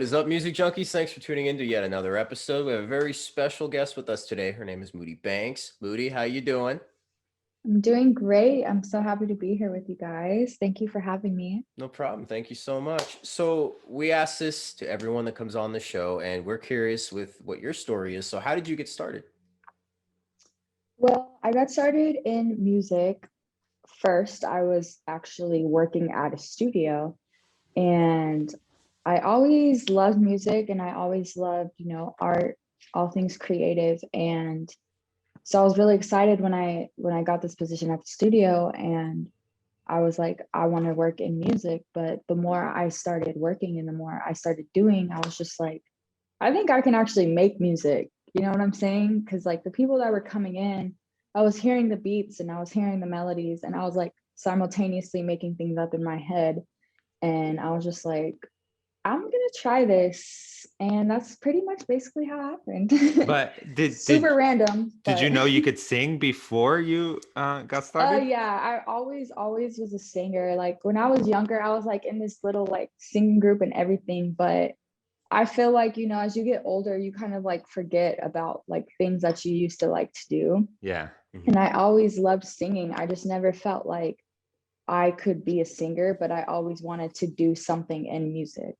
What is up, music junkies? Thanks for tuning in to yet another episode. We have a very special guest with us today. Her name is MoodyBank. Moody, how you doing? I'm doing great. I'm so happy to be here with you guys. Thank you for having me. No problem. Thank you so much. So we ask this to everyone that comes on the show, and we're curious with what your story is. So how did you get started? Well, I got started in music. First, I was actually working at a studio, and I always loved music and I always loved, art, all things creative. And so I was really excited when I got this position at the studio, and I was like, I want to work in music. But the more I started working and the more I started doing, I was just like, I think I can actually make music. You know what I'm saying? Because like the people that were coming in, I was hearing the beats and I was hearing the melodies, and I was like simultaneously making things up in my head. And I was just like, I'm gonna try this. And that's pretty much basically how it happened. But Super random. did you But know you could sing before you got started? yeah, I always was a singer. Like when I was younger, I was like in this little like singing group and everything. But I feel like, as you get older, you kind of like forget about like things that you used to like to do. Yeah. And I always loved singing. I just never felt like I could be a singer, but I always wanted to do something in music.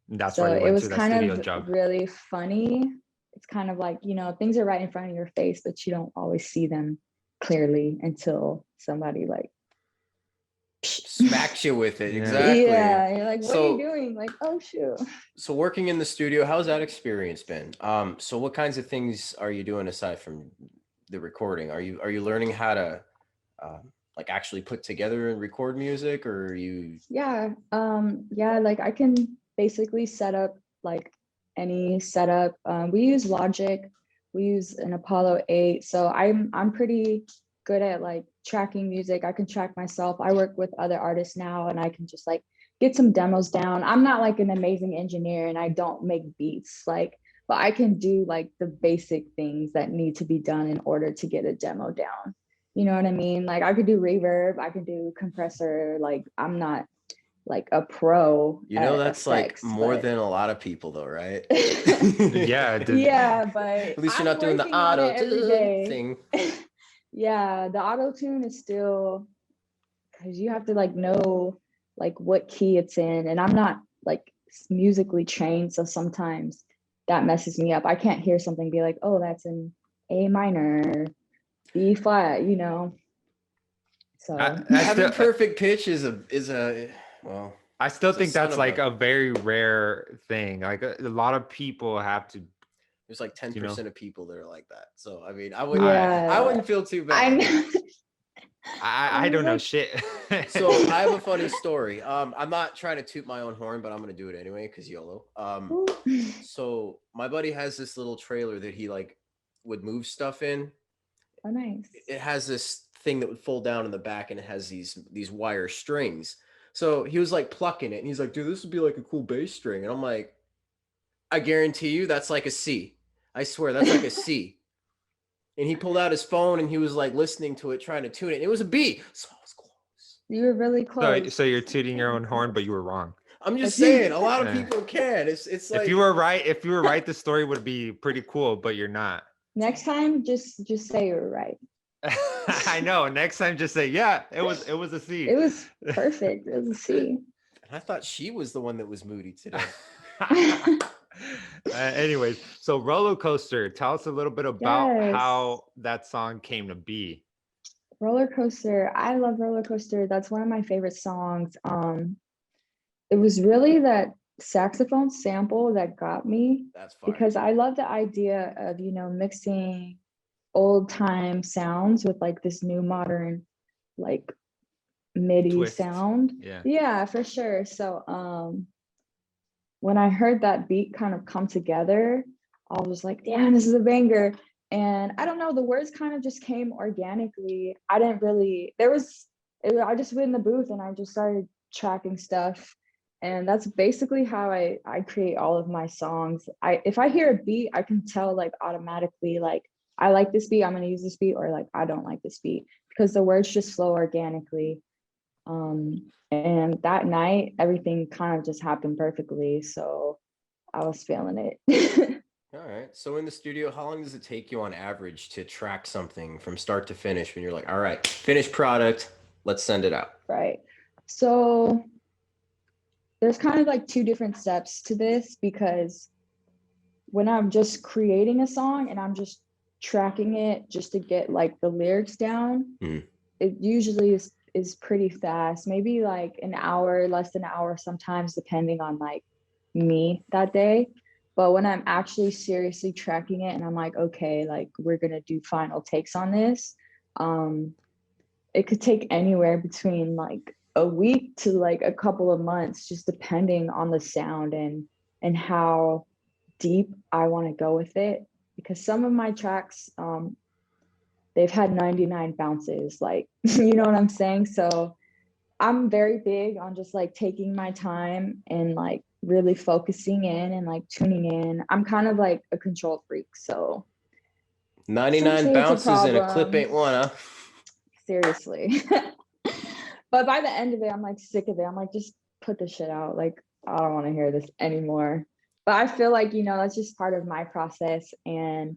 That's So why you it went was to that kind studio of job. really funny. It's kind of like, things are right in front of your face, but you don't always see them clearly until somebody like Smacks you with it. Yeah. Exactly. Yeah, you're like, what are you doing? Like, oh shoot. So working in the studio, how's that experience been? So what kinds of things are you doing aside from the recording? Are you learning how to like actually put together and record music, or are you? Yeah, like I can basically set up like any setup. We use Logic, we use an Apollo 8. So I'm pretty good at like tracking music. I can track myself. I work with other artists now and I can just like get some demos down. I'm not like an amazing engineer and I don't make beats like, but I can do like the basic things that need to be done in order to get a demo down. You know what I mean? Like I could do reverb, I could do compressor. Like I'm not like a pro at That's like effects, more but than a lot of people, though, right? Yeah. yeah, but At least you're I'm not doing the working on auto it every day. thing. Yeah, the auto tune is still because you have to like know like what key it's in, and I'm not like musically trained, so sometimes that messes me up. I can't hear something be like, oh, that's an A minor, B flat, So Having perfect pitch is a well. I still It's a think son that's of like a. a very rare thing. Like a lot of people have to, There's like 10% of people that are like that. So I mean, I wouldn't. I I yeah, wouldn't feel too I bad. know. I I'm don't know like, shit. So I have a funny story. I'm not trying to toot my own horn, but I'm gonna do it anyway because YOLO. So my buddy has this little trailer that he like would move stuff in. oh, nice. It has this thing that would fold down in the back, and it has these wire strings. So he was like plucking it, and he's like, "Dude, this would be like a cool bass string." And I'm like, "I guarantee you, that's like a C. I swear, that's like a C." And he pulled out his phone, and he was like listening to it, trying to tune it. And it was a B. So I was close. You were really close. So you're tooting your own horn, but you were wrong. I'm just Okay. saying, a lot of Yeah. people can. It's like If you were right, the story would be pretty cool, but you're not. Next time, just say you're right. I know. Next time, just say, yeah, it was a C. It was perfect. It was a C. I thought she was the one that was moody today. Anyways, so Roller Coaster, tell us a little bit about Yes. how that song came to be. Roller Coaster. I love Roller Coaster. That's one of my favorite songs. It was really that saxophone sample that got me That's fine. because I love the idea of, mixing old time sounds with like this new modern like MIDI Twist. sound. Yeah. Yeah, for sure. So when I heard that beat kind of come together, I was like, damn, this is a banger. And I don't know, the words kind of just came organically. I didn't really, I just went in the booth and I just started tracking stuff. And that's basically how I create all of my songs. If I hear a beat, I can tell like automatically, like, I like this beat, I'm gonna use this beat, or like, I don't like this beat, because the words just flow organically. And that night, everything kind of just happened perfectly. So I was feeling it. All right. So in the studio, how long does it take you on average to track something from start to finish when you're like, all right, finished product, let's send it out? Right. So there's kind of like two different steps to this, because when I'm just creating a song and I'm just tracking it just to get like the lyrics down, Mhm. it usually is pretty fast, maybe like an hour, less than an hour sometimes, depending on like me that day. But when I'm actually seriously tracking it and I'm like, okay, like we're gonna do final takes on this, um, it could take anywhere between like a week to like a couple of months, just depending on the sound and how deep I want to go with it. Because some of my tracks, they've had 99 bounces, like you know what I'm saying? So I'm very big on just like taking my time and like really focusing in and like tuning in. I'm kind of like a control freak, so 99 sometimes it's a bounces and a clip problem. ain't one, huh? Seriously. But by the end of it, I'm like sick of it. I'm like, just put the shit out. Like, I don't want to hear this anymore. But I feel like, that's just part of my process. And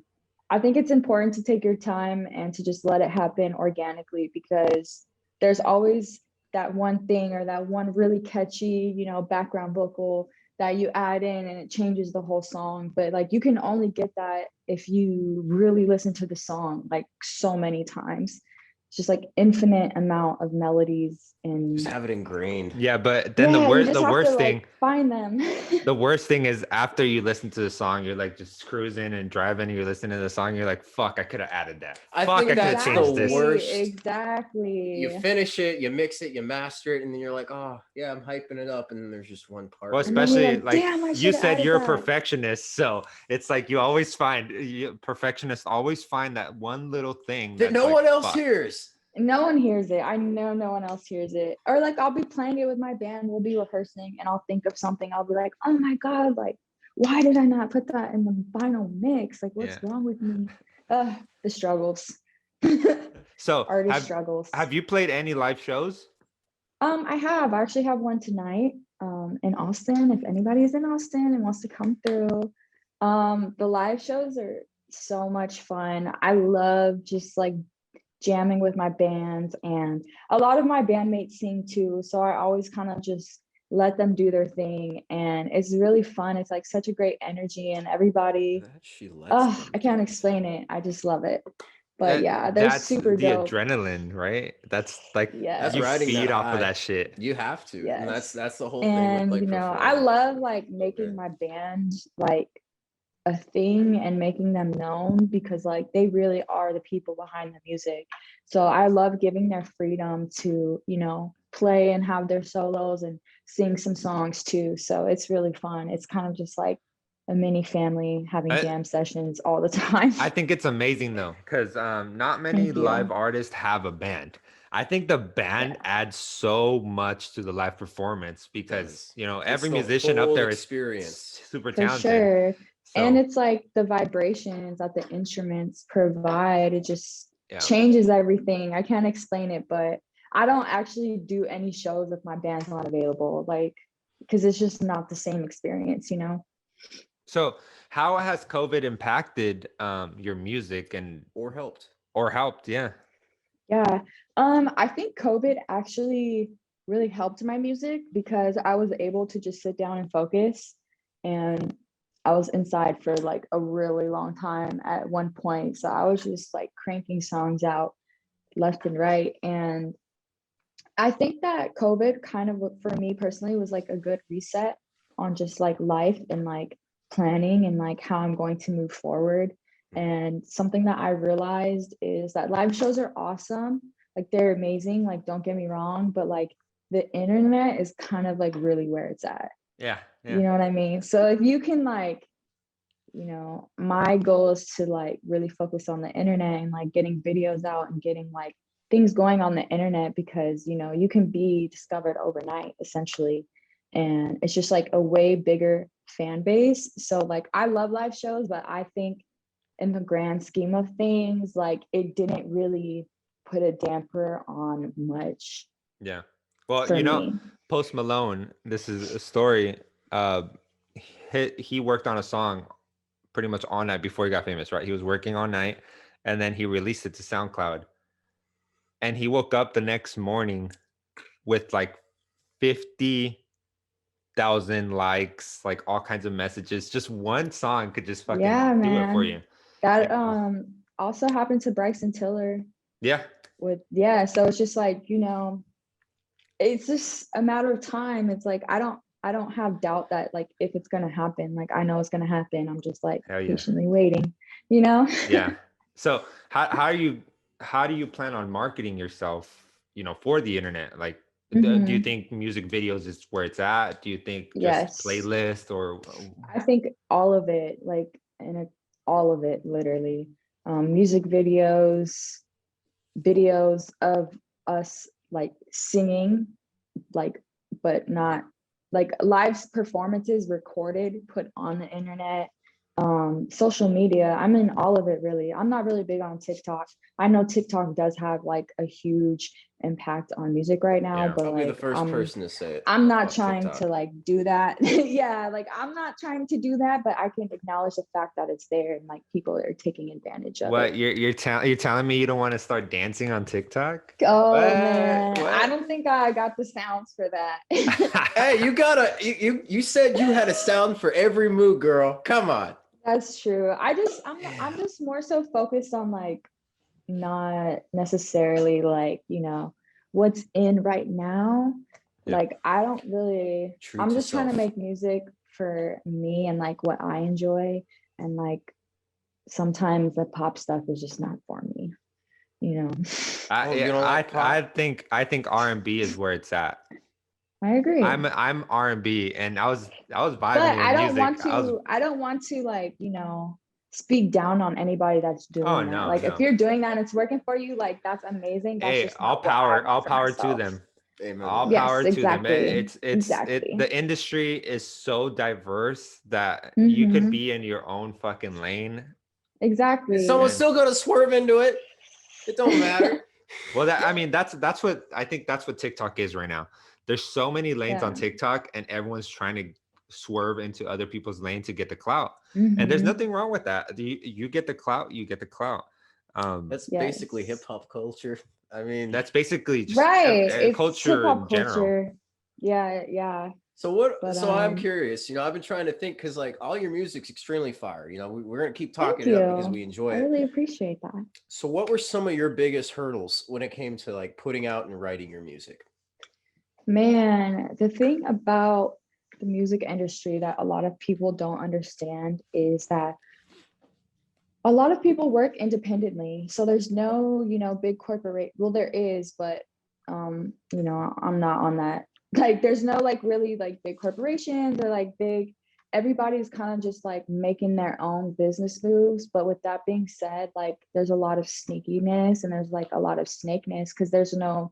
I think it's important to take your time and to just let it happen organically, because there's always that one thing or that one really catchy, background vocal that you add in and it changes the whole song. But like, you can only get that if you really listen to the song like so many times. It's just like infinite amount of melodies, Just and have it ingrained. Yeah, but then yeah, you the just have to worst like thing, find them. the worst thing is after you listen to the song, you're like just cruising and driving, you're listening to the song, you're like, fuck, I could have added that. I Fuck, think I could have that's the changed this. worst. You Exactly. finish it, you mix it, you master it, and then you're like, oh, yeah, I'm hyping it up. And then there's just one part Well, where And you're then you're like, especially like, like damn, I you should have said, added you're a that. perfectionist, so it's like you always find perfectionists always find that one little thing that that's no like, one else fuck. hears. No one hears it. I know no one else hears it. Or like I'll be playing it with my band, we'll be rehearsing, and I'll think of something. I'll be like, oh my God, like, why did I not put that in the final mix? Like, what's Yeah. wrong with me? The struggles. So Artist struggles. have you played any live shows? I actually have one tonight in Austin. If anybody's in Austin and wants to come through. The live shows are so much fun. I love just like jamming with my bands, and a lot of my bandmates sing too. So I always kind of just let them do their thing, and it's really fun. It's like such a great energy, and everybody, That she lets them I do can't it. explain it. I just love it. But yeah, they're That's super the dope. adrenaline, right? That's like That's you riding Yes. that feed off of high. that shit. You have to, and that's Yes. that's the whole thing with And like I performing. love like Okay. making my band like a thing and making them known, because like they really are the people behind the music. So I love giving their freedom to, play and have their solos and sing some songs too. So it's really fun. It's kind of just like a mini family having I, jam sessions all the time. I think it's amazing though, because not many Thank live you. artists have a band. I think the band Yeah. adds so much to the live performance because Does. It's every the musician up whole there is experience. super For talented. sure. And So it's like the vibrations that the instruments provide, it just yeah, changes everything. I can't explain it, but I don't actually do any shows if my band's not available, like, because it's just not the same experience. so how has COVID impacted your music and Or helped. or helped? Yeah, Yeah. I think COVID actually really helped my music, because I was able to just sit down and focus, and I was inside for like a really long time at one point. So I was just like cranking songs out left and right. And I think that COVID kind of, for me personally, was like a good reset on just like life and like planning and like how I'm going to move forward. And something that I realized is that live shows are awesome. Like they're amazing. Like, don't get me wrong, but like the internet is kind of like really where it's at. yeah, yeah. You know what I mean? So if you can like, my goal is to like really focus on the internet and like getting videos out and getting like things going on the internet, because you can be discovered overnight essentially, and it's just like a way bigger fan base. So like I love live shows, but I think in the grand scheme of things, like it didn't really put a damper on much. Yeah. Well, for me. Post Malone, this is a story. Uh, he worked on a song pretty much all night before he got famous, right? He was working all night, and then he released it to SoundCloud. And he woke up the next morning with like 50,000 likes, like all kinds of messages. Just one song could just Yeah, fucking do it for man. you. That also happened to Bryson Tiller Yeah. so it's just like, it's just a matter of time. It's like I don't have doubt that like if it's gonna happen, like I know it's gonna happen. I'm just like Hell yeah. patiently waiting, you know? Yeah. So how do you plan on marketing yourself, for the internet? Like, do you Mhm. think music videos is where it's at? Do you think just Yes. playlist or I think all of it, all of it, literally. Music videos of us like singing, like, but not like live performances recorded, put on the internet, social media. I'm in all of it really. I'm not really big on TikTok. I know TikTok does have like a huge impact on music right now, yeah. but I'll be the like first person to say it. I'm not Fuck trying to TikTok. like do that. Yeah, like I'm not trying to do that, but I can acknowledge the fact that it's there and like people are taking advantage of What it. you're telling me you don't want to start dancing on TikTok? Oh What? man, I What? don't think I got the sounds for that. Hey, you said you had a sound for every mood, girl. Come on. That's true. I'm just more so focused on like not necessarily like, what's in right now. Yeah. Like I don't really True I'm to just trying to self. make music for me and like what I enjoy, and like sometimes the pop stuff is just not for me, you know. Oh, you Yeah, don't like I pop? think R&B is where it's at. I agree. I'm R&B, and I was vibing But your music. I don't want to like, speak down on anybody that's Oh doing that. no, Like if no. you're doing that and it's working for you, like that's amazing. That's Hey, just not what I want all for power to myself. them. Amen to All that. Yes, power to them. exactly. Exactly. The industry is so diverse that you could Mm-hmm. be in your own fucking lane. And Exactly. someone's And still gonna swerve into it. It don't matter. well, that's what I think that's what TikTok is right now. There's so many lanes on Yeah. TikTok, and everyone's trying to swerve into other people's lane to get the clout. And there's Mm-hmm. nothing wrong with that. You get the clout, you get the clout. That's basically hip Yes. hop culture. I mean, That's basically just Right. It's hip culture in hop general. culture. Yeah, yeah. so what? But So I'm curious. I've been trying to think because like all your music's extremely fire. We're gonna keep thank talking it up because you. we enjoy I it. really appreciate that. So what were some of your biggest hurdles when it came to like putting out and writing your music? Man, the thing about the music industry that a lot of people don't understand is that a lot of people work independently. So there's no, big corporate, well, there is, but I'm not on that. Like there's no like really like big corporations or like big, everybody's kind of just like making their own business moves. But with that being said, like there's a lot of sneakiness and there's like a lot of snakeness because there's no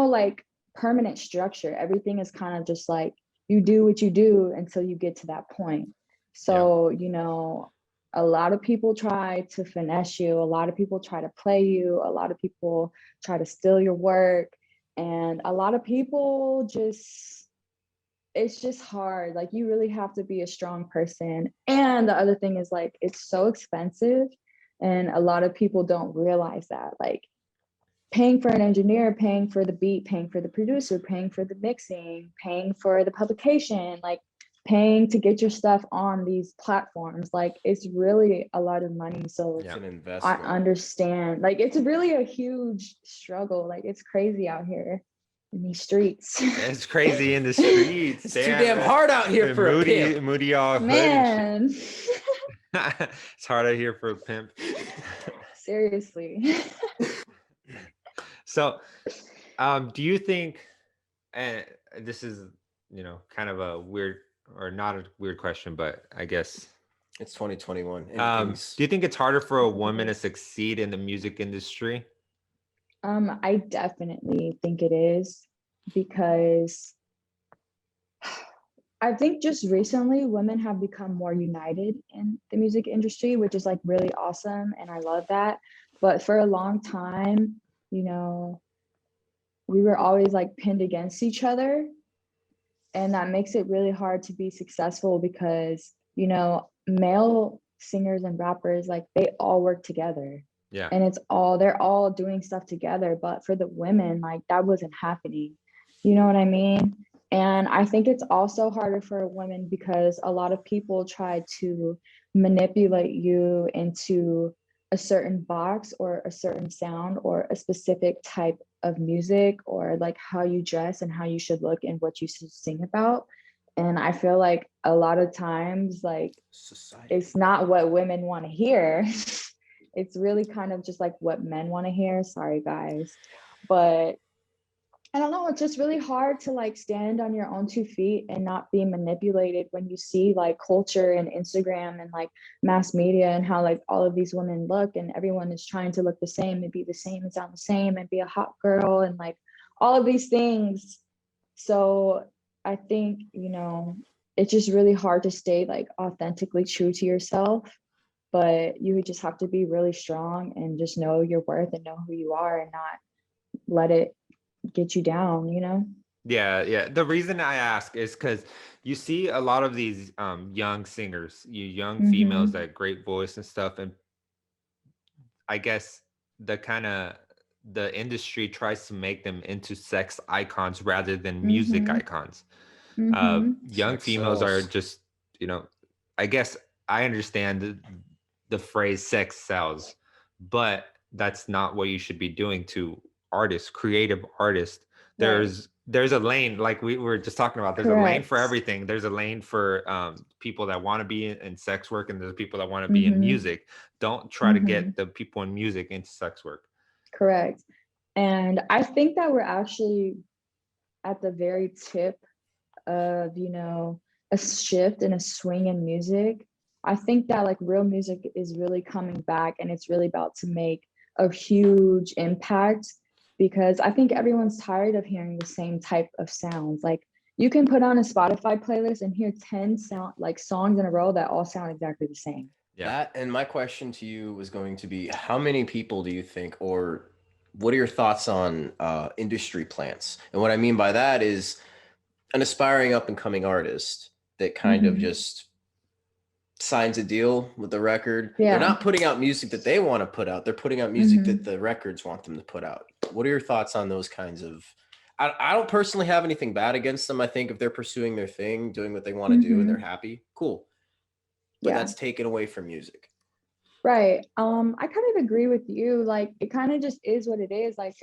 like permanent structure. Everything is kind of just like you do what you do until you get to that point. Yeah. So, a lot of people try to finesse you. A lot of people try to play you. A lot of people try to steal your work. And a lot of people it's just hard. Like you really have to be a strong person. And the other thing is like, it's so expensive. And a lot of people don't realize that. Like paying for an engineer, paying for the beat, paying for the producer, paying for the mixing, paying for the publication, like paying to get your stuff on these platforms. Like it's really a lot of money. So It's Yeah. an I investment. understand. Like it's really a huge struggle. Like it's crazy out here in these streets. It's crazy in the streets. It's too Damn, damn hard out here for a pimp. Moody all hood and shit. Man, It's hard out here for a pimp. seriously. So, do you think, and this is, kind of a weird or not a weird question, but I guess, It's 2021. do you think it's harder for a woman to succeed in the music industry? I definitely think it is because I think just recently women have become more united in the music industry, which is like really awesome. And I love that. But for a long time, you know, we were always like pinned against each other. And that makes it really hard to be successful because, you know, male singers and rappers, like they all work together. Yeah. And they're all doing stuff together. But for the women, like that wasn't happening. You know what I mean? And I think it's also harder for women because a lot of people try to manipulate you into a certain box or a certain sound or a specific type of music or like how you dress and how you should look and what you should sing about. And I feel like a lot of times, like, Society. it's not what women want to hear. It's really kind of just like what men want to hear. Sorry, guys. But I don't know, it's just really hard to like stand on your own 2 feet and not be manipulated when you see like culture and Instagram and like mass media and how like all of these women look and everyone is trying to look the same and be the same and sound the same and be a hot girl and like all of these things. So I think, you know, it's just really hard to stay like authentically true to yourself, but you just have to be really strong and just know your worth and know who you are and not let it get you down, you know? Yeah. The reason I ask is because you see a lot of these young singers, young females Mm-hmm. that great voice and stuff, and I guess the kind of the industry tries to make them into sex icons rather than music Mm-hmm. icons. Mm-hmm. Young Sex females are sells. just, I guess I understand the phrase sex sells, but that's not what you should be doing to artists, creative artists. Right. There's a lane, like we were just talking about. There's a lane for Correct. everything. There's a lane for people that want to be in sex work, and there's people that want to be in Mm-hmm. music. Don't try to Mm-hmm. get the people in music into sex work. Correct. And I think that we're actually at the very tip of, you know, a shift and a swing in music. I think that like real music is really coming back and it's really about to make a huge impact because I think everyone's tired of hearing the same type of sounds. Like you can put on a Spotify playlist and hear 10 sound like songs in a row that all sound exactly the same. Yeah. That and my question to you was going to be how many people do you think, or what are your thoughts on industry plants? And what I mean by that is an aspiring up and coming artist that kind of Mm-hmm. just signs a deal with the record. They're Yeah. not putting out music that they want to put out. They're putting out music that Mm-hmm. the records want them to put out. What are your thoughts on those kinds of I don't personally have anything bad against them. I think if they're pursuing their thing, doing what they want to do and they're Mm-hmm. happy, cool. But Yeah. that's taken away from music. Right. I kind of agree with you. Like it kind of just is what it is. Like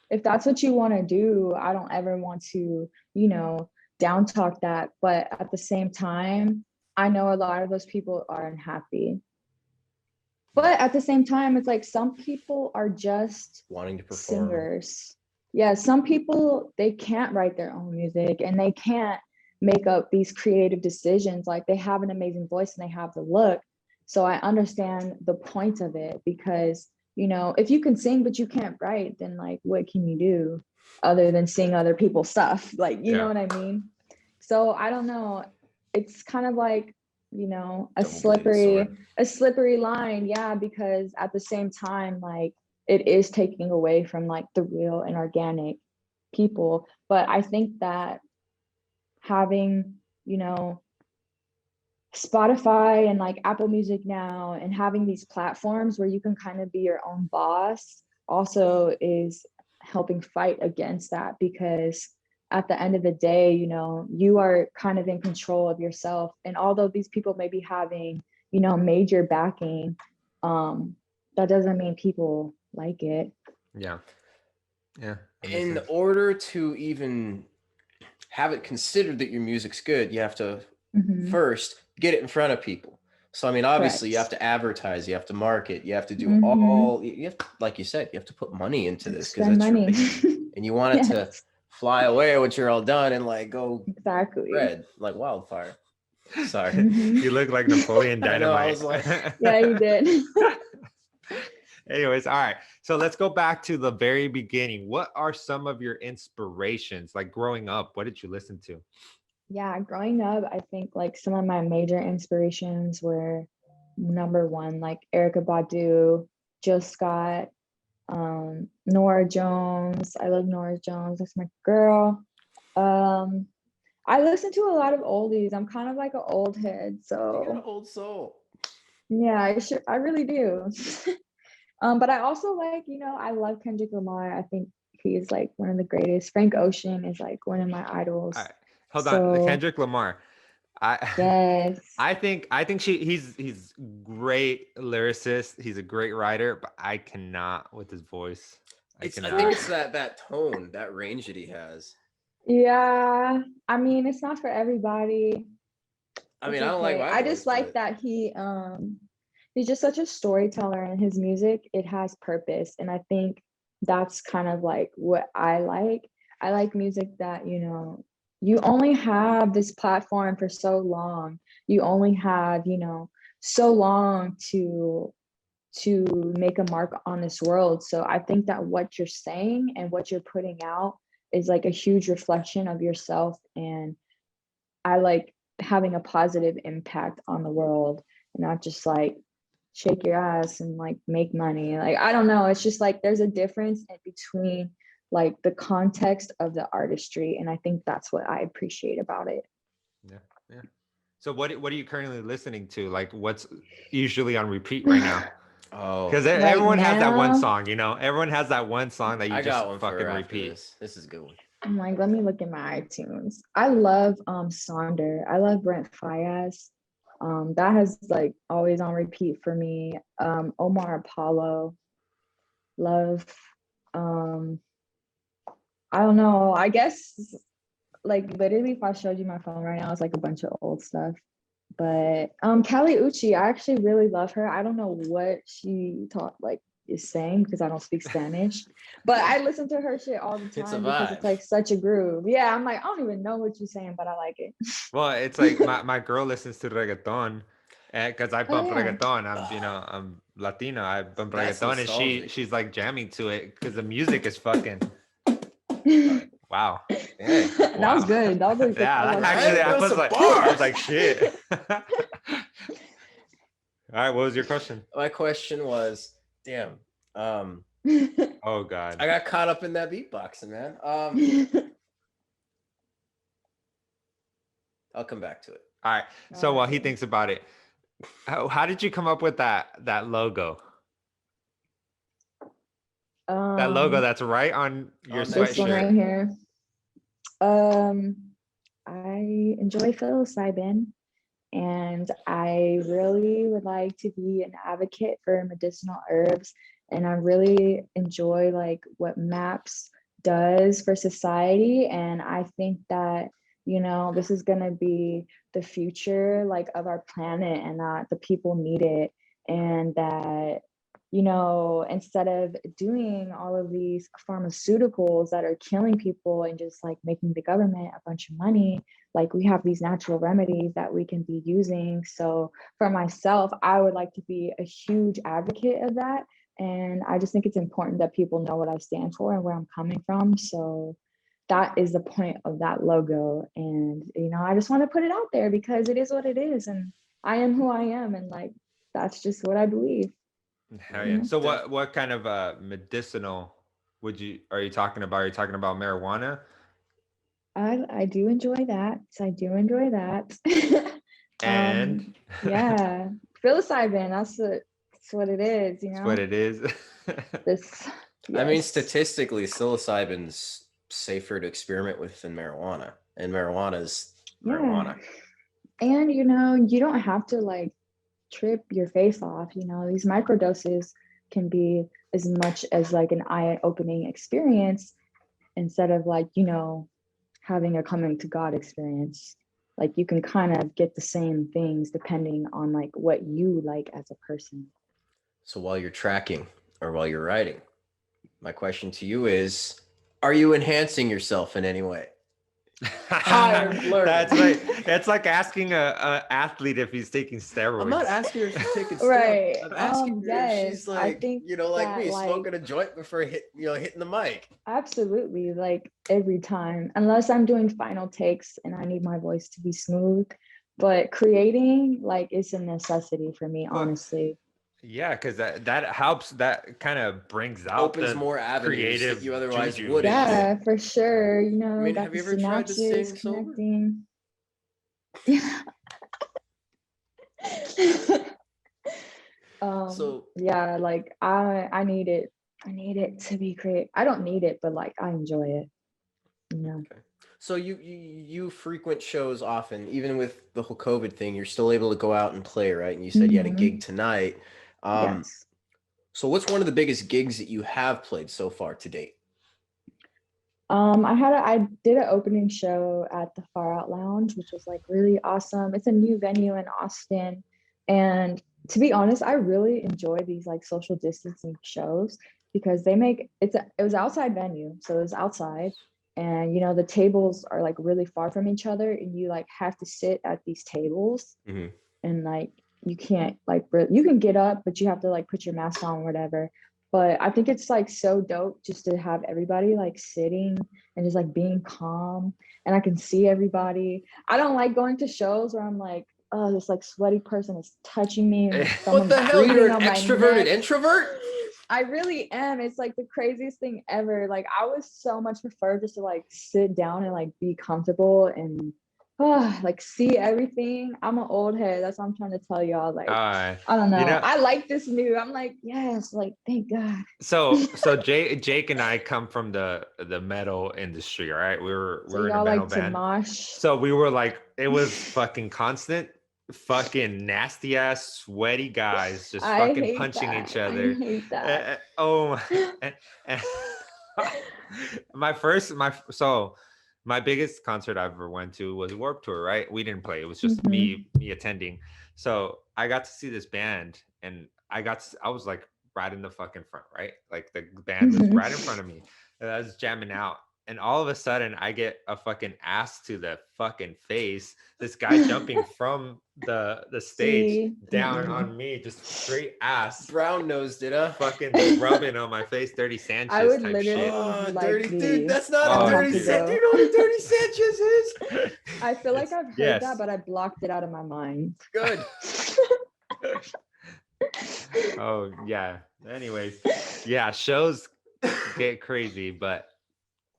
if that's what you want to do, I don't ever want to, you know, down talk that. But at the same time, I know a lot of those people are unhappy. But at the same time, it's like some people are just Wanting to perform. singers. Yeah, some people they can't write their own music and they can't make up these creative decisions. Like they have an amazing voice and they have the look. So I understand the point of it because, you know, if you can sing but you can't write, then like what can you do other than sing other people's stuff? Like, you know Yeah. what I mean? So I don't know. It's kind of like, you know, Double-bladed sword. a slippery line, yeah, because at the same time like it is taking away from like the real and organic people. But I think that having, you know, Spotify and like Apple Music now and having these platforms where you can kind of be your own boss also is helping fight against that because at the end of the day, you know, you are kind of in control of yourself. And although these people may be having, you know, major backing, that doesn't mean people like it. Yeah. Yeah. That makes In sense. order to even have it considered that your music's good, you have to Mm-hmm. first get it in front of people. So I mean, obviously, you have Correct. to advertise, you have to market, you have to do Mm-hmm. all. You have, to, like you said, you have to put money into this because Spend that's your money. baby, and you want it to Yes, fly away once you're all done and like go exactly. red like wildfire. Sorry, Mm-hmm. You look like Napoleon I know. I Dynamite. was like, Yeah, you did. Anyways, all right. So let's go back to the very beginning. What are some of your inspirations? Like growing up, what did you listen to? Yeah, growing up, I think like some of my major inspirations were number one, like Erica Badu, Jill Scott, Nora Jones. I love Nora Jones. That's my girl. Um, I listen to a lot of oldies. I'm kind of like an old head, You got an so old soul. yeah, I really do. But I also like, I love Kendrick Lamar. I think he's like one of the greatest. Frank Ocean is like one of my All idols. right, hold on. The So Kendrick Lamar. I yes. I think he's great lyricist. He's a great writer, but I cannot with his voice. I I think cannot. it's that tone, that range that he has. Yeah. I mean, it's not for everybody. I It's mean, I don't like okay. my I voice, just like but that he's just such a storyteller, and his music, it has purpose. And I think that's kind of like what I like. I like music that, you only have this platform for so long. You only have, so long to make a mark on this world. So I think that what you're saying and what you're putting out is like a huge reflection of yourself. And I like having a positive impact on the world, and not just like shake your ass and like make money. Like, I don't know. It's just like there's a difference in between like the context of the artistry. And I think that's what I appreciate about it. Yeah, yeah. So what are you currently listening to? Like, what's usually on repeat right now? oh, Because Right everyone has that one now, song, Everyone has that one song that you I just got one fucking for after repeat. this. This is a good one. I'm like, let me look at my iTunes. I love Sonder. I love Brent Fayez. That has like always on repeat for me. Omar Apollo, love. Um, I don't know. I guess like literally if I showed you my phone right now, it's like a bunch of old stuff. But Kali Uchis, I actually really love her. I don't know what she taught like is saying because I don't speak Spanish, but I listen to her shit all the It's a time because it's vibe. like such a groove. Yeah, I'm like, I don't even know what you're saying, but I like it. Well, it's like my girl listens to reggaeton, because I Oh bump yeah. reggaeton. I'm Latino. I bump That's reggaeton, and nostalgic. she's like jamming to it because the music is fucking that wow, Hey, was wow. good. That was like, Yeah, that that was right? actually, good. I Those was some like, bars. shit. All right, what was your question? My question was, damn. Oh God. I got caught up in that beatboxing, man. I'll come back to it. All right. All So while he right. thinks about it, how did you come up with that logo? That logo Um, that's right on your On that this one t-shirt. sweatshirt. right here. Um, I enjoy psilocybin. And I really would like to be an advocate for medicinal herbs. And I really enjoy like what MAPS does for society. And I think that, this is going to be the future like of our planet, and that the people need it. And that, instead of doing all of these pharmaceuticals that are killing people and just like making the government a bunch of money, like we have these natural remedies that we can be using. So for myself, I would like to be a huge advocate of that. And I just think it's important that people know what I stand for and where I'm coming from. So that is the point of that logo. And, I just want to put it out there because it is what it is. And I am who I am. And like, that's just what I believe. Hell yeah. You So what kind of medicinal are you talking about? Are you talking about marijuana? I do enjoy that. So I do enjoy that. And Yeah, psilocybin. That's what it is. that's what it is. This, I mean, yes, statistically, psilocybin's safer to experiment with than marijuana, and marijuana is yeah. marijuana. And you don't have to like trip your face off. These microdoses can be as much as like an eye-opening experience instead of like, having a coming to God experience. Like you can kind of get the same things depending on like what you like as a person. So while you're tracking or while you're writing, my question to you is, are you enhancing yourself in any way? Um, That's right. It's like asking a athlete if he's taking I'm not steroids. asking her if she's taking steroids. right. I'm asking her if she's Yes, I like, think like that me, like smoking a joint before hitting the mic. absolutely, like every time, unless I'm doing final takes and I need my voice to be smooth. But creating like is a necessity for me, But honestly. Yeah, because that helps. That kind of brings out Opens the more avenues that creative you otherwise juju and wouldn't. shit. Yeah, for sure. I mean, Got have the you ever tried to synapses sing sober? connecting. So Yeah, like I need it. I need it to be creative. I don't need it, but like I enjoy it. okay. So you frequent shows often, even with the whole COVID thing. You're still able to go out and play, right? And you said you had a gig Mhm. tonight. Um, Yes. so what's one of the biggest gigs that you have played so far to date? I did an opening show at the Far Out Lounge, which was like really awesome. It's a new venue in Austin. And to be honest, I really enjoy these like social distancing shows because it was outside venue. So it was outside and the tables are like really far from each other and you like have to sit at these tables Hmm. and like you can't like you can get up but you have to like put your mask on or whatever, but I think it's like so dope just to have everybody like sitting and just like being calm and I can see everybody. I don't like going to shows where I'm like, oh, this like sweaty person is touching me and What someone's the hell? You're breathing an on my extroverted neck. introvert? I really am. It's like the craziest thing ever. Like I would so much prefer just to like sit down and like be comfortable and like see everything. I'm an old head. That's what I'm trying to tell y'all. Like, Uh, I don't you know. know, I like this new. I'm like, yes, like thank God. so Jake and I come from the metal industry, right? So We're in a y'all metal like to band. mosh. So we were like, it was fucking constant, fucking nasty ass, sweaty guys just I fucking hate punching that. each I other. hate that. Oh, and, and so my biggest concert I ever went to was Warped Tour, right? We didn't play; it was just Mhm. me attending. So I got to see this band, and I was like right in the fucking front, right? Like the band was right in front of me, and I was jamming out. And all of a sudden, I get a fucking ass to the fucking face. This guy jumping from the stage See, down on me, just straight ass, Brown nosed it, huh? fucking rubbing on my face, dirty I Sanchez would type shit. literally Oh, like dirty dude. leave. That's not I a would Oh, have dirty to dude. Sanchez. Do go. you know what a dirty Sanchez is? I feel like It's I've heard that, yes. but I blocked it out of my mind. Good. Oh yeah. Anyways, yeah, shows get crazy, but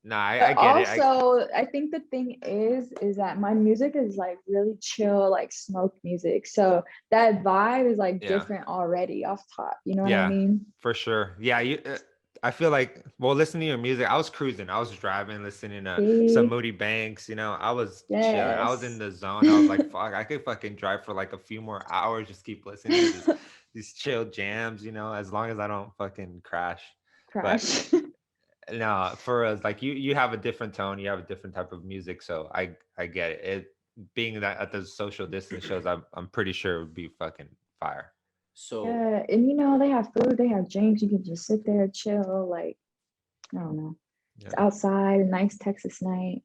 no, I But get it. also, I think the thing is that my music is like really chill, like smoke music. So that vibe is like Yeah, different already off top. You know what I yeah, mean? for sure. Yeah, I feel like, well, listening to your music, I was cruising, I was driving, listening to some See? MoodyBanks. I was chilling. I was in Yes. the zone. I was like, fuck, I could fucking drive for like a few more hours, just keep listening to these chill jams. As long as I don't fucking crash. But Crash. no, for us, like you have a different tone, you have a different type of music, so I get it. Being that at the social distance shows, I'm pretty sure it would be fucking fire. So Yeah, and they have food, they have drinks. You can just sit there, chill. Like, I don't know. It's Yeah. outside, a nice Texas night.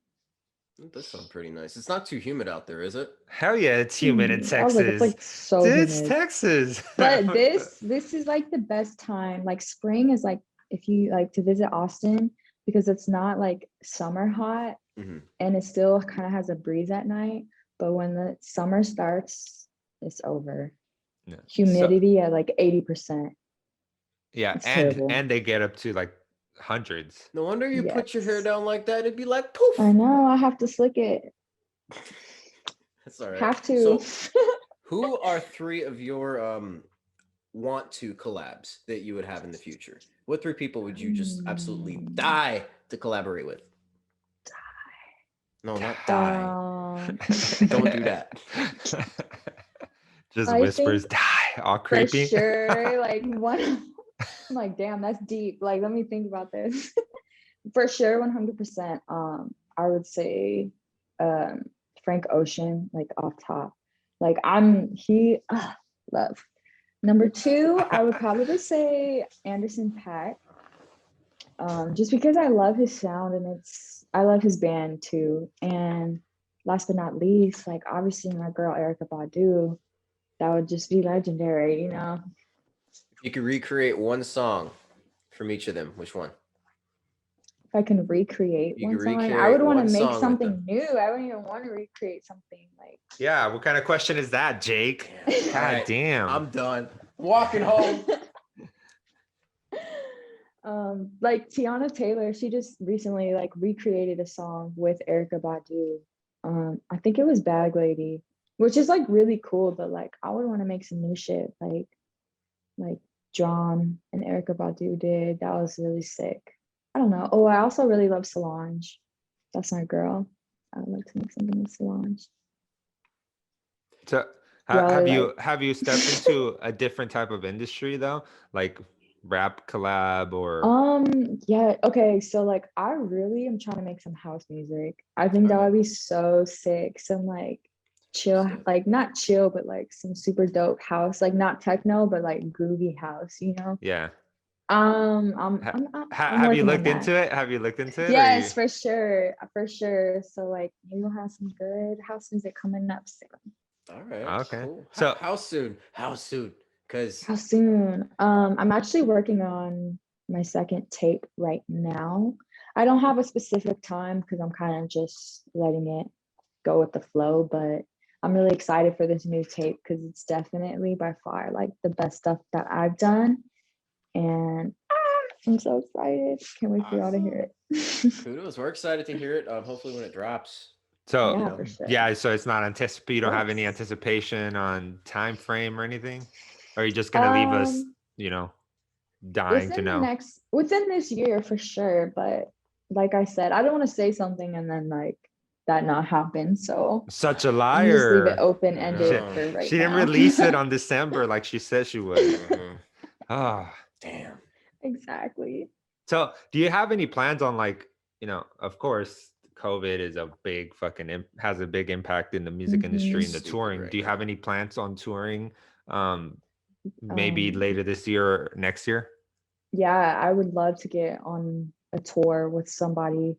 that does sound pretty nice. It's not too humid out there, is it? Hell yeah, it's humid in I was like, it's Texas. like so Dude, it's humid. Texas. But this is like the best time. Like spring is like if you like to visit Austin because it's not like summer hot Hmm. and it still kind of has a breeze at night. But when the summer starts, it's over. Yeah. So Humidity at like 80%. yeah, It's and terrible. and they get up to like hundreds. No wonder you put your hair Yes. down like that. It'd be like I poof. know. I have to slick it. That's all right. Have to. So, who are three of your want to collabs that you would have in the future? What three people would you just absolutely die to collaborate with? No, not die. Don't do that. Just I whispers, think die, all for creepy. sure, like one. I'm like, damn, that's deep. Like, let me think about this. For sure, 100%. I would say, um, Frank Ocean, like off top. Like love. Number two, I would probably say Anderson Paak. Just because I love his sound and I love his band too. And last but not least, like obviously my girl Erica Badu, that would just be legendary. If you could recreate one song from each of them, which one? If I can recreate You one could song, I would recreate want to one make song with something them. new. I wouldn't even want to recreate something like Yeah, what kind of question is that, Jake? All God right, damn. I'm done. walking home. Like Tiana Taylor, she just recently like recreated a song with Erica Badu. I think it was Bag Lady, which is like really cool, but like I would want to make some new shit like John and Erica Badu did. That was really sick. I don't know. Oh, I also really love Solange. That's my girl. I would like to make something with Solange. So Y'all are have you stepped into a different type of industry though, like rap collab or? Yeah, okay, so like I really am trying to make some house music. I think that would be so sick. Some like chill, like not chill, but like some super dope house, like not techno, but like groovy house, you know? Yeah. I'm Have you working on looked that. into it? Have you looked into it? Or you? Yes, for sure, for sure. So like maybe we'll have some good house music coming up soon. All right, Okay. cool. So How soon? How soon? Because How soon? I'm actually working on my second tape right now. I don't have a specific time because I'm kind of just letting it go with the flow, but I'm really excited for this new tape because it's definitely by far like the best stuff that I've done. And I'm so excited. Can't wait for y'all to hear it. kudos. We're excited to hear it. Hopefully when it drops. so Yeah, for sure. yeah, so it's not anticipate. You don't have any Yes. anticipation on time frame or anything, or are you just gonna leave us, dying to know? Within this year for sure, but like I said, I don't want to say something and then like that not happen. So Such a I'm gonna just leave it liar. open I ended know. for right She didn't now. release it on December like she said she would. Mhm. Ah. Damn. Exactly. So, do you have any plans on like, of course, COVID is a big has a big impact in the music industry and the Stupid touring. right Do you have now. any plans on touring? Um, maybe Um, later this year or next year? yeah, I would love to get on a tour with somebody.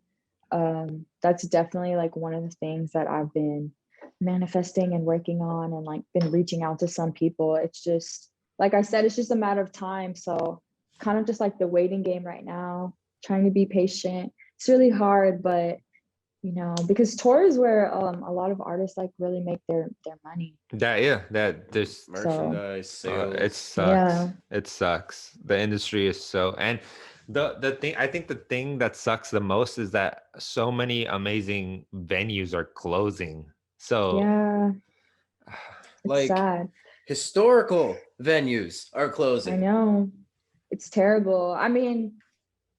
That's definitely like one of the things that I've been manifesting and working on and like been reaching out to some people. It's just like I said, it's just a matter of time. So kind of just like the waiting game right now, trying to be patient. It's really hard, but because tours where a lot of artists like really make their money. That there's Merchandise it sales. sucks. Yeah. It sucks. The industry is so, and the thing, I think the thing that sucks the most is that so many amazing venues are closing. So Yeah, it's Like sad. historical venues are I closing. know. It's terrible. I mean,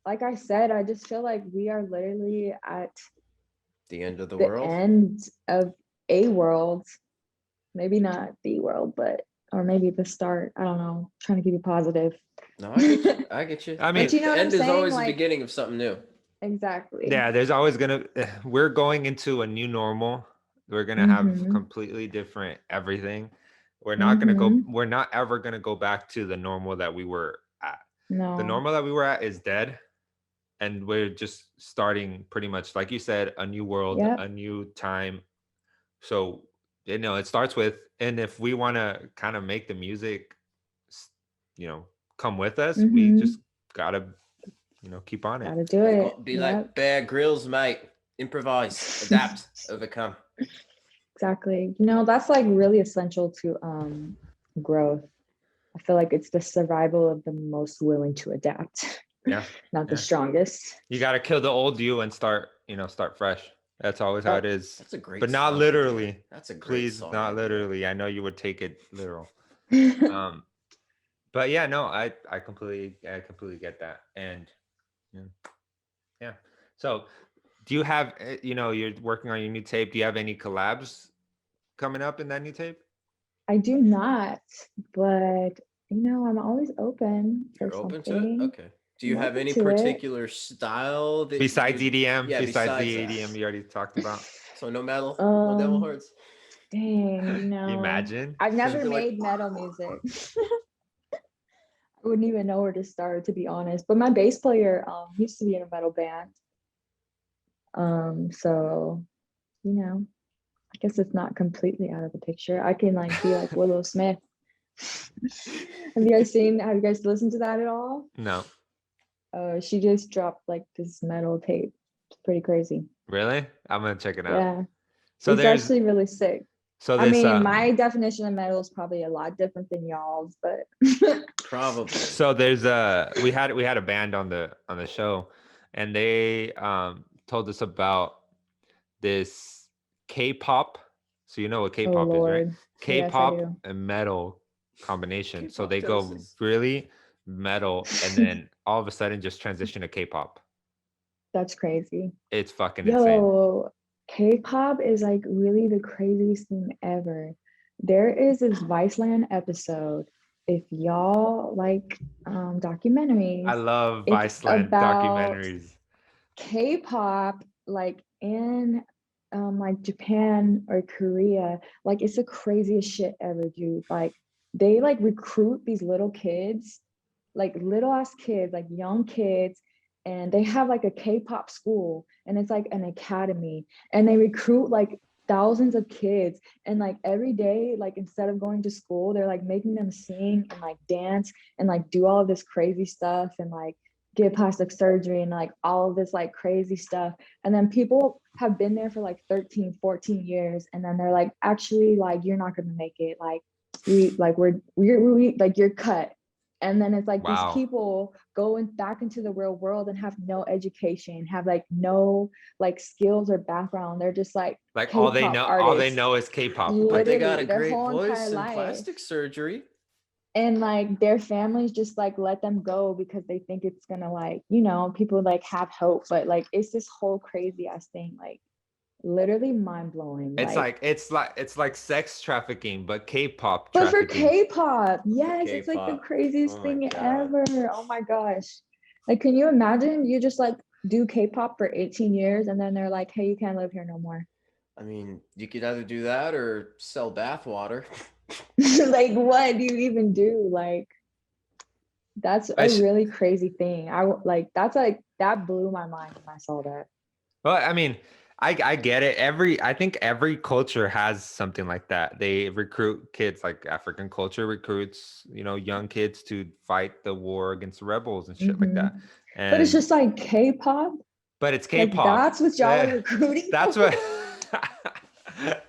like I said, I just feel like we are literally at The end of the the world. end of a world. Maybe not the world, but or maybe the start. I don't know. Trying to keep it positive. No, I get you. I get you. I mean, But you know The what I'm end is saying? always the Like, beginning of something new. exactly. yeah, there's always gonna we're going into a new normal. We're gonna have Mm-hmm. completely different everything. Mm-hmm. We're not ever gonna go back to the normal that we were at. The No. normal that we were at is dead, and we're just starting pretty much like you said, a new world, Yep. a new time. So it starts with, and if we want to kind of make the music s- you know come with us, we Mm-hmm. just gotta keep on it. Gotta do it. Be Yep. like Bear Grylls, mate. Improvise, adapt, overcome. Exactly. That's like really essential to growth. I feel like it's the survival of the most willing to adapt, Yeah, not the yeah, strongest. you got to kill the old you and start fresh. That's always how it Yep. is, That's a great but not song idea. literally. That's a great Please, song not idea. literally. I know you would take it literal. um but yeah, no, I completely get that. And yeah, yeah. So do you have you're working on your new tape, do you have any collabs coming up in that new tape? I do not, but I'm always open for You're open to it? something. Okay. Do you I'm have open any to it. particular style that Besides you EDM, yeah, besides the besides that. EDM you already talked about. So no metal, no devil Um, hearts. dang, You imagine? I've So just never be like made metal music. I wouldn't even know where to start, to be honest. But my bass player used to be in a metal band. So I guess it's not completely out of the picture. I can like be like Willow Smith. Have you guys listened to that at all? No. She just dropped like this metal tape. It's pretty crazy. Really? I'm gonna check it out. Yeah. So It's there's actually really sick. So I this mean, my definition of metal is probably a lot different than y'all's, but Probably. so there's we had a band on the show, and they told us about this K-pop. So you know what oh K-pop is, right? Lord. Yes, I K-pop do. and metal combination. So K-pop they go doses. really metal and then all of a sudden just transition to K-pop. That's crazy. It's fucking insane. Yo, K-pop is like really the craziest thing ever. There is this Viceland episode. If y'all like documentaries, I love it's Viceland about documentaries. K-pop like in like Japan or Korea. Like it's the craziest shit ever, dude. Like they like recruit these little kids, like little ass kids, like young kids, and they have like a K-pop school and it's like an academy and they recruit like thousands of kids and like every day like instead of going to school they're like making them sing and like dance and like do all of this crazy stuff and like get plastic surgery and like all of this like crazy stuff and then people have been there for like 13 14 years and then they're like actually like you're not going to make it like we like you're cut and then it's like these Wow. people going back into the real world and have no education have like no like skills or background they're just like all they K-pop know artists is K-pop. But they got a literally their great whole entire voice and life plastic surgery. and like their families just like let them go because they think it's gonna like people like have hope but like it's this whole crazy ass thing like literally mind-blowing It's like sex trafficking, but K-pop but for trafficking. K-pop yes it's like the K-pop. craziest Oh my thing God. ever oh my gosh like can you imagine you just like do K-pop for 18 years and then they're like hey you can't live here no more I mean, you could either do that or sell bath water. like what do you even do like that's I a sh- really crazy thing like that's like that blew my mind when I saw that. well, I mean, I get it. I think every culture has something like that. They recruit kids, like African culture recruits, young kids to fight the war against the rebels and shit like that. Mhm. But it's And just like K-pop. but it's Like K-pop. that's what y'all are recruiting That's for. what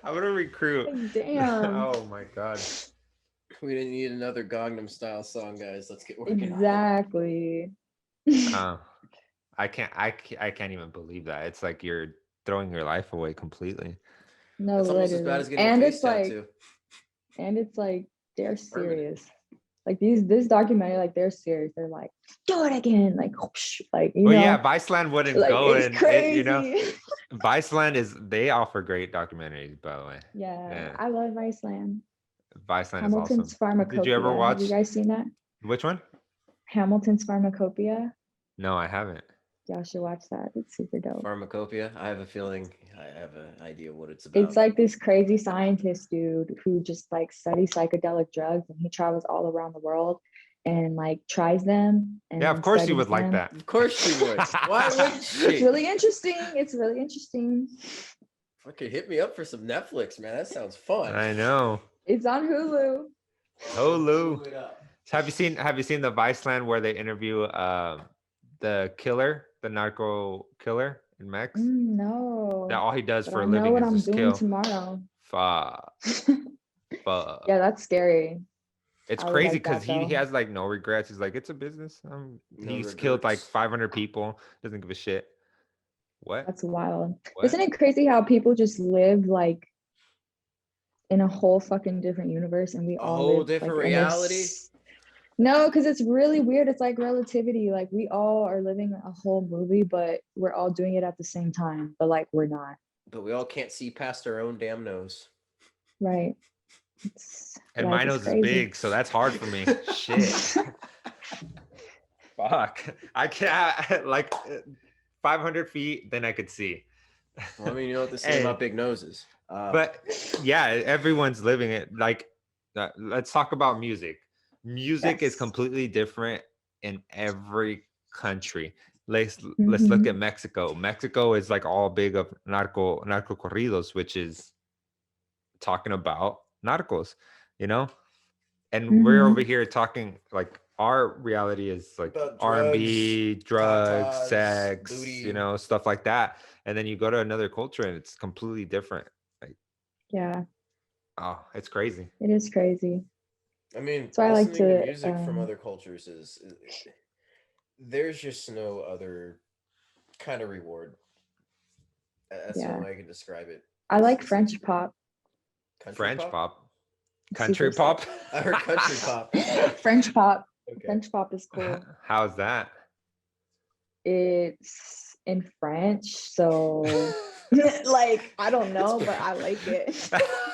I want to recruit. Like, damn. Oh my God. We didn't need another Gangnam Style song, guys. Let's get working on it. Exactly. I can't even believe that. It's like you're throwing your life away completely. No, It's almost as bad literally. as getting a face tattoo. And it's like they're Permanent. serious. Like this documentary, like they're serious. They're like, do it again. Like, whoosh, like Yeah, Viceland wouldn't like go it's and crazy. Viceland they offer great documentaries, by the way. Yeah, I love Viceland. Viceland is awesome. Hamilton's Did you ever Pharmacopoeia. Have watch you guys seen that? which one? Hamilton's Pharmacopoeia. No, I haven't. Y'all should watch that. It's super dope. Pharmacopoeia. I have a feeling I have an idea what it's about. It's like this crazy scientist dude who just like studies psychedelic drugs and he travels all around the world and like tries them and Yeah, of course you studies would like them. that. Of course she would. Why wouldn't she? It's really interesting. It's really interesting. Fucking hit me up for some Netflix, man. That sounds fun. I know. It's on Hulu. Hulu. Blew it up. Have you seen the Viceland where they interview the killer, the narco killer in Mex? No. That all he does But for I a know living what is I'm just doing kill. tomorrow. Fuck. Fuck. Yeah, that's scary. It's I would crazy like that, because he though. has like no regrets. He's like, it's a business. No He's killed like regrets. 500 people. Doesn't give a shit. What? That's wild. What? Isn't it crazy how people just live like in a whole fucking different universe and we A all whole live different like in reality. this no because it's really weird it's like relativity like we all are living a whole movie but we're all doing it at the same time but like we're not But we all can't see past our own damn nose. right it's And life my is nose is crazy. big, so that's hard for me. Shit. Fuck. I can't like 500 feet, then I could see. Well, I mean, you know what they say about big noses. But yeah, everyone's living it. Like, let's talk about music. Music is Yes. completely different in every country. Let's Mhm. look at Mexico. Mexico is like all big of narco corridos, which is talking about narcos, you know. And we're over Mhm. here talking like our reality is like About R&B, drugs, tatas, sex, booty. stuff like that. And then you go to another culture and it's completely different. Like, Yeah Oh, it's crazy. It is crazy. I mean, So I like listening to to, music from other cultures is there's just no other kind of reward. That's the yeah. only way I can describe it. I like It's French great. pop. Country French pop? pop, Super country sick. pop. I heard country pop. French pop. Okay. French pop is cool. How's that? It's in French, so like I don't know, but I like it.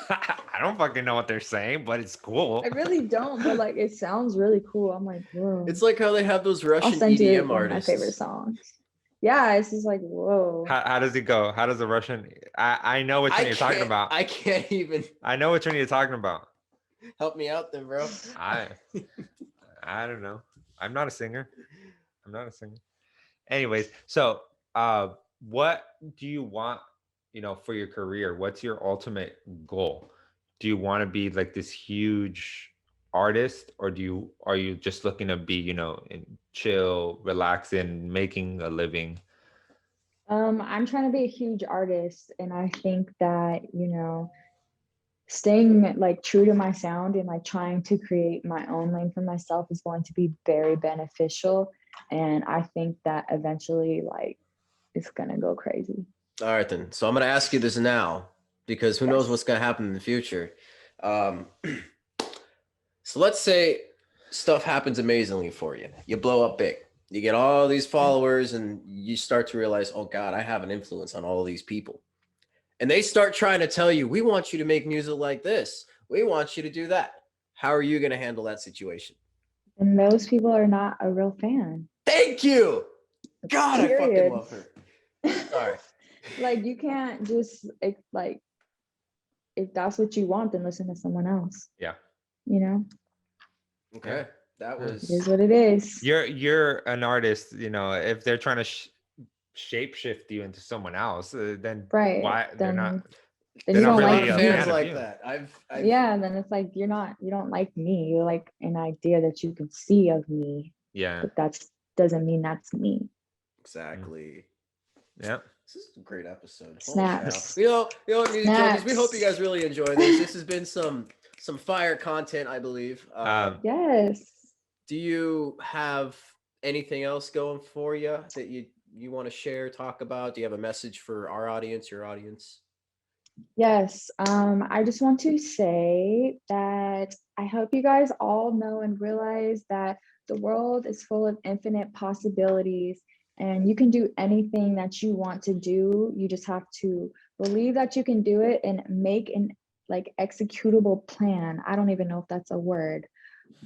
I don't fucking know what they're saying, but it's cool. I really don't, but like it sounds really cool. I'm like, whoa. It's like how they have those I'll Russian send you EDM one of my favorite artists. songs. Yeah, it's just like, whoa. How does it go? How does the Russian? I know which one you're talking about. I can't even I know which one you're talking about. help me out then, bro. I don't know. I'm not a singer. I'm not a singer. Anyways, so what do you want, for your career? What's your ultimate goal? Do you want to be like this huge artist, or are you just looking to be, in chill, relaxing, making a living? I'm trying to be a huge artist, and I think that, staying like true to my sound and like trying to create my own lane for myself is going to be very beneficial. And I think that eventually like it's gonna go crazy. All right then. So I'm gonna ask you this now because who knows Yes. what's gonna happen in the future. Um, so let's say stuff happens amazingly for you. You blow up big. You get all these followers, and you start to realize, oh God, I have an influence on all these people. And they start trying to tell you, we want you to make music like this. We want you to do that. How are you gonna handle that situation? And those people are not a real fan. Thank you. God, I fucking Period. love her. Sorry. Like you can't just like if that's what you want, then listen to someone else. Yeah. You know, Okay. That Yeah. it was is what it is. You're an artist, if they're trying to shape shift you into someone else, then Right. why they're not Then they're you not don't a lot like really of a me. fans fan of like you. that. I've Yeah, and then it's like you don't like me. You like an idea that you can see of me, Yeah. but that doesn't mean that's me. exactly. Yeah. This is a great episode. Holy cow. Snaps. What, music junkies, we hope you Snaps. guys really enjoy this. This has been some fire content, I believe. Yes. Do you have anything else going for you that you want to share, talk about? Do you have a message for our audience, your audience? Yes. I just want to say that I hope you guys all know and realize that the world is full of infinite possibilities and you can do anything that you want to do. You just have to believe that you can do it and make an like executable plan. I don't even know if that's a word.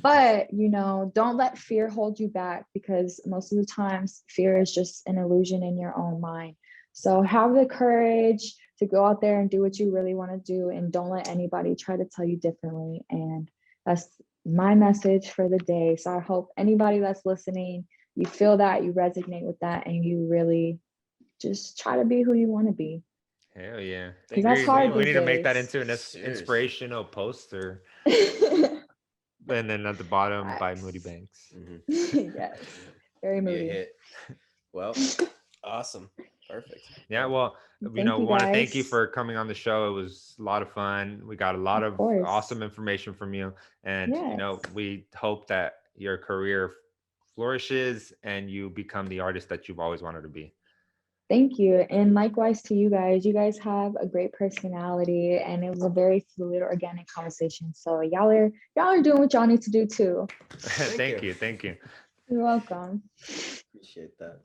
But, don't let fear hold you back because most of the times fear is just an illusion in your own mind. So have the courage to go out there and do what you really want to do and don't let anybody try to tell you differently. And that's my message for the day. So I hope anybody that's listening, you feel that, you resonate with that, and you really just try to be who you want to be. Hell yeah. Because that's hard We these need to make that days. into an Seriously. inspirational poster. And then at the bottom by MoodyBanks. Yes. Very Be a moody. hit. Well, awesome. Perfect. Yeah, well, we Thank you want to thank you guys. for coming on the show. It was a lot of fun. We got a lot Of of course. awesome information from you. And, Yes. we hope that your career flourishes and you become the artist that you've always wanted to be. Thank you. And likewise to you guys. You guys have a great personality and it was a very fluid, organic conversation. So y'all are doing what y'all need to do too. Thank you. Thank you. You're welcome. Appreciate that.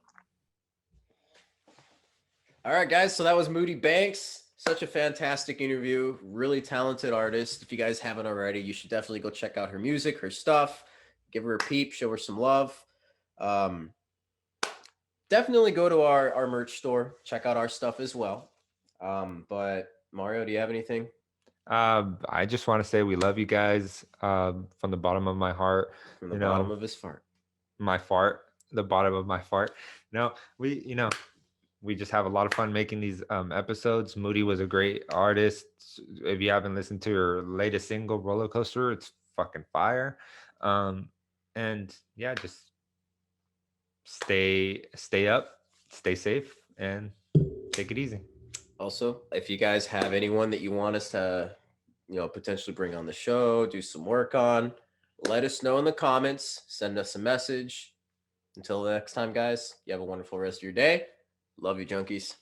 All right, guys. So that was MoodyBanks. Such a fantastic interview. Really talented artist. If you guys haven't already, you should definitely go check out her music, her stuff. Give her a peep. Show her some love. Definitely go to our merch store. Check out our stuff as well. But Mario, do you have anything? I just want to say we love you guys from the bottom of my heart. From the bottom of his fart. My fart, the bottom of my fart. No, we just have a lot of fun making these episodes. Moody was a great artist. If you haven't listened to her latest single, Roller Coaster, it's fucking fire. And yeah, just stay up, stay safe, and take it easy. Also, if you guys have anyone that you want us to, potentially bring on the show, do some work on. Let us know in the comments. Send us a message. Until the next time, guys, you have a wonderful rest of your day. Love you, junkies.